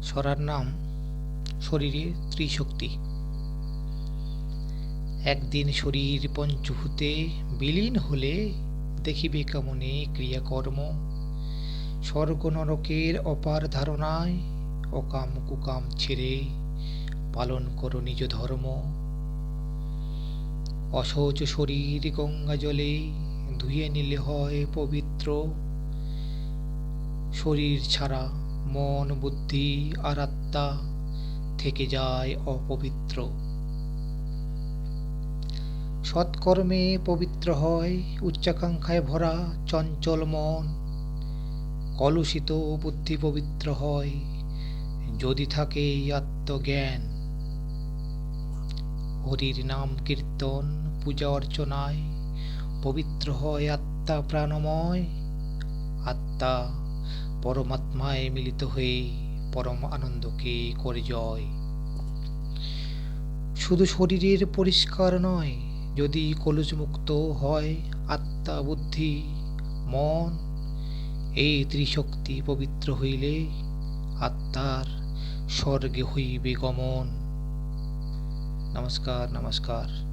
সরার নাম শরীরে ত্রিশক্তি। একদিন শরীর পঞ্চভূতে বিলীন হলে দেখিবে কেমনে ক্রিয়াকর্ম। স্বর্গ নরকের অপার ধারণায় অকাম কুকাম ছেড়ে পালন করো নিজ ধর্ম। অশৌচ শরীর গঙ্গা জলে ধুয়ে নিলে হয় পবিত্র। শরীর ছাড়া মন বুদ্ধি আর আত্মা থেকে যায় অপবিত্র। সৎকর্মে পবিত্র হয় উচ্চাকাঙ্ক্ষায় ভরা চঞ্চল মন। কলুষিত বুদ্ধি পবিত্র হয় যদি থাকে আত্মজ্ঞান। হরির নাম কীর্তন পূজা অর্চনায় পবিত্র হয় আত্মা প্রাণময়। আত্মা পরমাত্মায় মিলিত হয়ে পরম আনন্দকে করে জয়। শুধু শরীরের পরিষ্কার নয়, যদি কলুষমুক্ত হয় আত্মা বুদ্ধি মন, এই ত্রিশক্তি পবিত্র হইলে আত্মার স্বর্গে হইবে গমন। নমস্কার নমস্কার।